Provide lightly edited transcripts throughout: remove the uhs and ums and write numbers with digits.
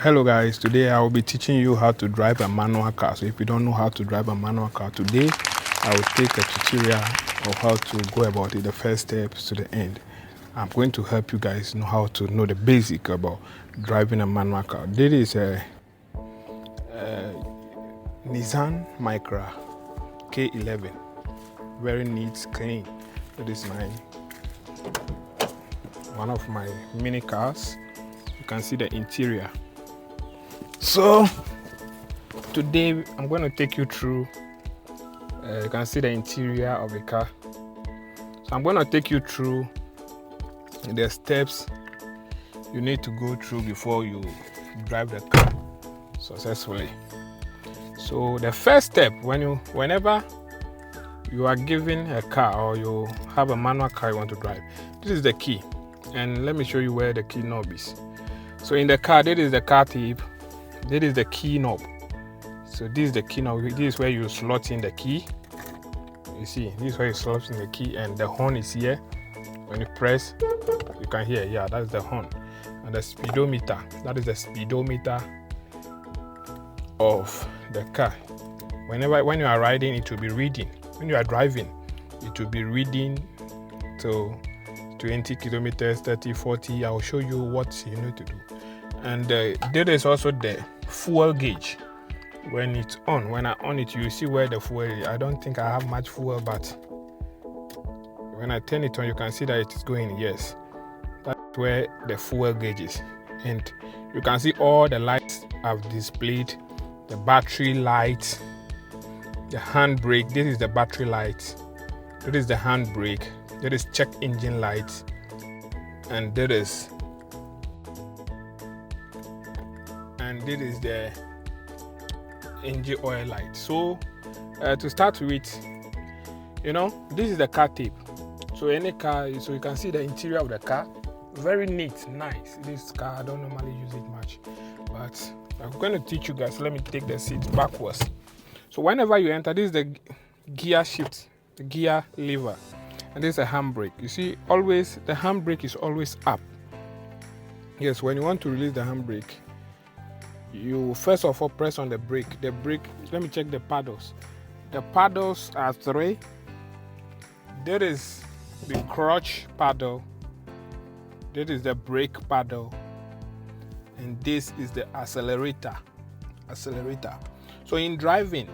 Hello guys, today I will be teaching you how to drive a manual car. So if you don't know how to drive a manual car, today I will take a tutorial of how to go about it, the first steps to the end. I'm going to help you guys know how to know the basic about driving a manual car. This is a Nissan Micra K11, very neat, clean. This is one of my mini cars. You can see the interior. So today I'm going to take you through, you can see the interior of the car. So I'm going to take you through the steps you need to go through before you drive the car successfully. So the first step, whenever you are given a car or you have a manual car you want to drive, this is the key. And let me show you where the key knob is. So in the car, this is the car tip. This is the key knob. So this is the key knob. This is where you slot in the key. You see, this is where you slot in the key, and the horn is here. When you press, you can hear. Yeah, that's the horn. And the speedometer. That is the speedometer of the car. When you are riding, it will be reading. When you are driving, it will be reading to 20 kilometers, 30, 40. I will show you what you need to do. And there is also the fuel gauge. When it's on, when I on it, you see where the fuel is. I don't think I have much fuel, but when I turn it on, you can see that it is going. Yes, that's where the fuel gauge is. And you can see all the lights I've displayed. The battery light, the handbrake. This is the battery light. This is the handbrake. There is check engine light, and this is the engine oil light. So to start with, this is the car tape. So any car, so you can see the interior of the car, very neat, nice. This car, I don't normally use it much, but I'm going to teach you guys. Let me take the seat backwards. So whenever you enter, this is the gear shift, the gear lever, and this is a handbrake. You see, always the handbrake is always up. Yes, when you want to release the handbrake, you first of all press on the brake. The brake, let me check the paddles. The paddles are 3. There is the clutch paddle. There is the brake paddle. And this is the accelerator. So in driving,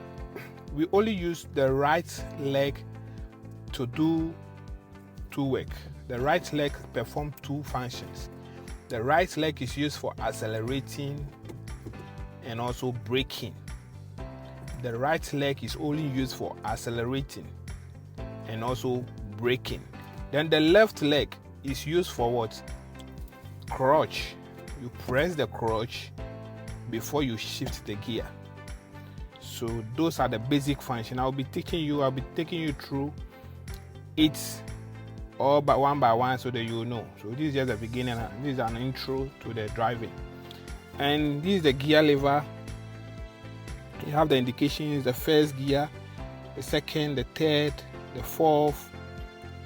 we only use the right leg to do 2 work. The right leg performs 2 functions. The right leg is used for accelerating and also braking. The right leg is only used for accelerating and also braking. Then the left leg is used for what? Clutch. You press the clutch before you shift the gear. So those are the basic functions. I'll be taking you through it all one by one so that you know. So this is just the beginning. This is an intro to the driving. And this is the gear lever. You have the indications: the first gear, the second, the third, the fourth,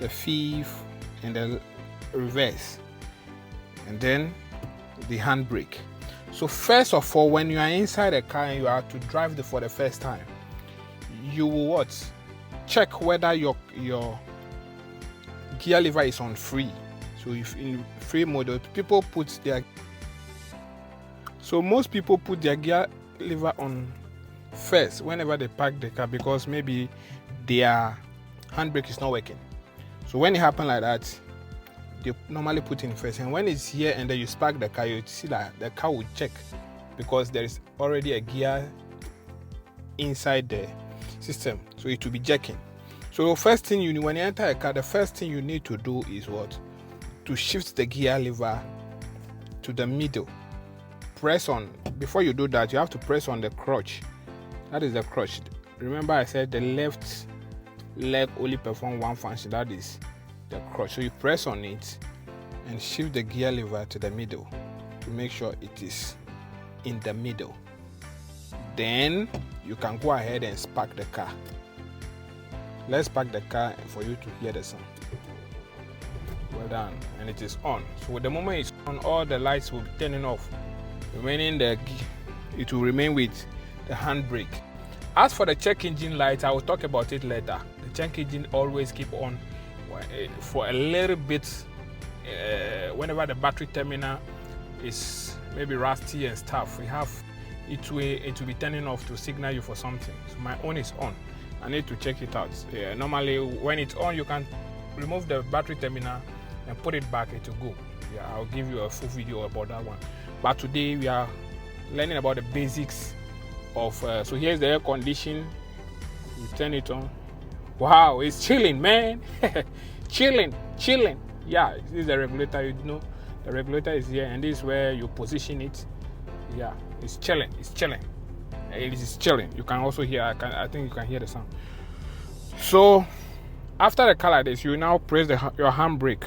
the fifth, and the reverse. And then the handbrake. So first of all, when you are inside a car and you are to drive for the first time, you will check whether your gear lever is on free. So if in free mode, most people put their gear lever on first whenever they park the car, because maybe their handbrake is not working. So when it happens like that, they normally put in first, and when it's here and then you spark the car, you see that the car will check because there is already a gear inside the system, so it will be checking. So first thing when you enter a car, the first thing you need to do is what? To shift the gear lever to the middle. Press on. Before you do that, you have to press on the clutch. That is the clutch. Remember I said the left leg only performs 1 function, that is the clutch. So you press on it and shift the gear lever to the middle to make sure it is in the middle. Then you can go ahead and spark the car. Let's park the car for you to hear the sound. Well done. And it is on. So the moment it's on, all the lights will be turning off. it will remain with the handbrake. As for the check engine light, I will talk about it later. The check engine always keep on for a little bit whenever the battery terminal is maybe rusty and stuff. It will be turning off to signal you for something. So my own is on. I need to check it out. Normally when it's on, you can remove the battery terminal and put it back, it will go. I'll give you a full video about that one. But today we are learning about the basics of so here's the air condition. You turn it on. Wow, it's chilling, man. chilling. Yeah, this is the regulator. You know the regulator is here, and this is where you position it. Yeah, it's chilling. It is chilling. You can also hear, I think you can hear the sound. So after the car like this, you now press your handbrake.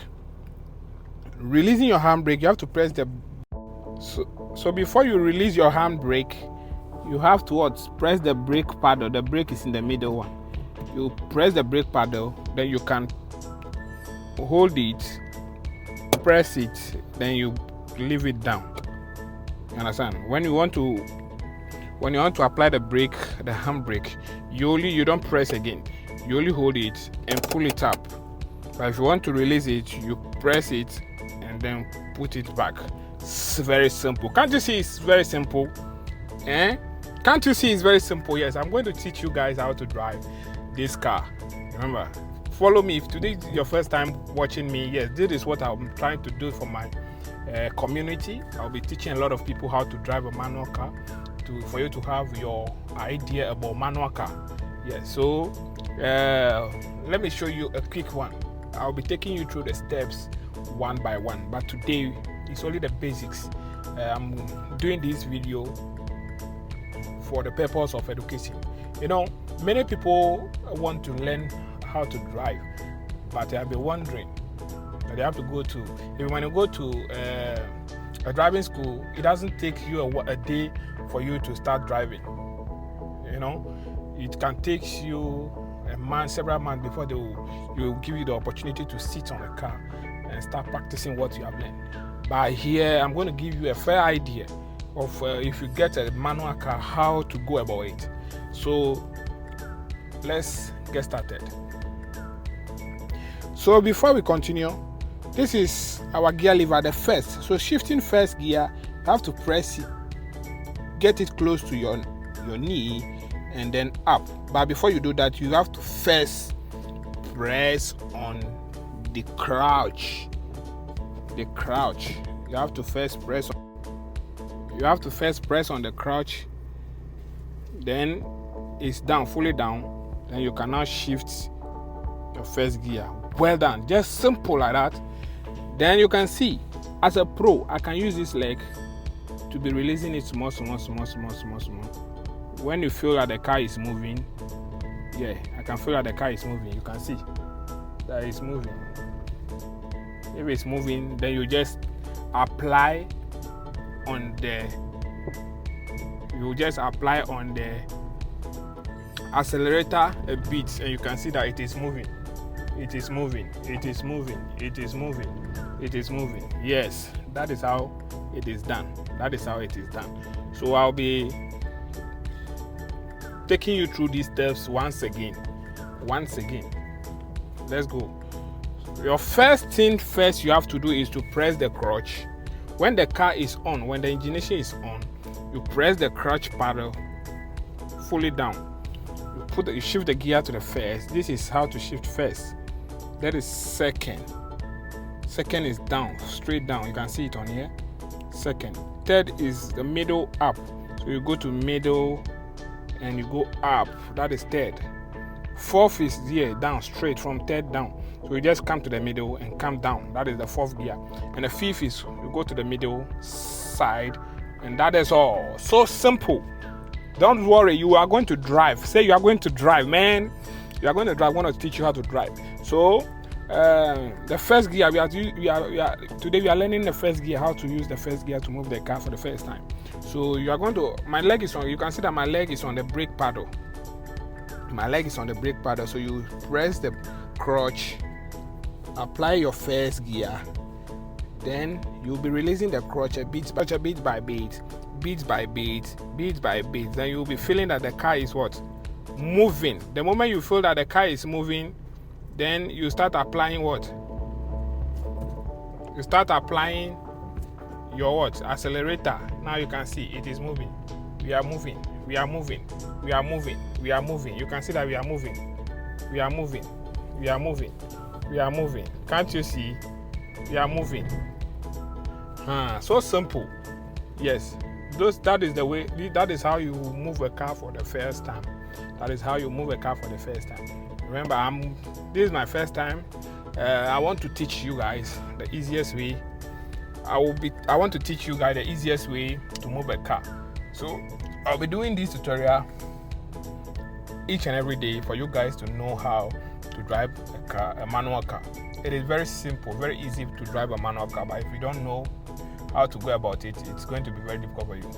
Releasing your handbrake, you have to press the so before you release your handbrake, you have to press the brake paddle. The brake is in the middle one. You press the brake paddle, then you can hold it, press it, then you leave it down. You understand? When you want to apply the brake, the handbrake, you don't press again. You only hold it and pull it up. But if you want to release it, you press it and then put it back. It's very simple. Can't you see it's very simple? Can't you see it's very simple? Yes, I'm going to teach you guys how to drive this car. Remember, follow me. If today is your first time watching me, yes, this is what I'm trying to do for my community. I'll be teaching a lot of people how to drive a manual car for you to have your idea about manual car. Yes, so let me show you a quick one. I'll be taking you through the steps one by one, but today it's only the basics. I'm doing this video for the purpose of education. You know, many people want to learn how to drive, but they'll be wondering that they have to go to, when you go to a driving school, it doesn't take you a day for you to start driving. You know, it can take you a month, several months before they will give you the opportunity to sit on a car and start practicing what you have learned. But here I'm going to give you a fair idea of if you get a manual car, how to go about it. So let's get started. So before we continue, this is our gear lever, the first. So shifting first gear, you have to press it, get it close to your knee and then up. But before you do that, you have to first press on the crouch. You have to first press on the crouch, then it's down, fully down, then you can now shift your first gear. Well done, just simple like that. Then you can see, as a pro, I can use this leg to be releasing it small. When you feel that the car is moving, yeah, I can feel that the car is moving. You can see that it's moving. If it's moving, then you just apply on the accelerator a bit, and you can see that it is moving. Yes, that is how it is done. So I'll be taking you through these steps once again. Let's go. Your first thing you have to do is to press the clutch. When the car is on, when the ignition is on, you press the clutch paddle fully down. You shift the gear to the first. This is how to shift first. That is second. Second is down, straight down. You can see it on here. Second. Third is the middle up. So you go to middle and you go up. That is third. Fourth is here, down, straight from third down. So you just come to the middle and come down. That is the fourth gear. And the fifth is you go to the middle side, and that is all. So simple. Don't worry, you are going to drive. Say you are going to drive, man. You are going to drive. I want to teach you how to drive. So the first gear, today we are learning the first gear, how to use the first gear to move the car for the first time. So you are going to, my leg is on, you can see that my leg is on the brake paddle. So you press the clutch, apply your first gear, Then you'll be releasing the clutch bit by bit. Then you'll be feeling that the car is what? Moving. The moment you feel that the car is moving, then you start applying what? You start applying your what? Accelerator. Now you can see it is moving. We are moving. You can see that we are moving. Can't you see? We are moving. So simple. Yes. That is the way. That is how you move a car for the first time. Remember, this is my first time. I want to teach you guys the easiest way. I want to teach you guys the easiest way to move a car. So I'll be doing this tutorial each and every day for you guys to know how to drive a manual car. It is very simple, very easy to drive a manual car, but if you don't know how to go about it, it's going to be very difficult for you.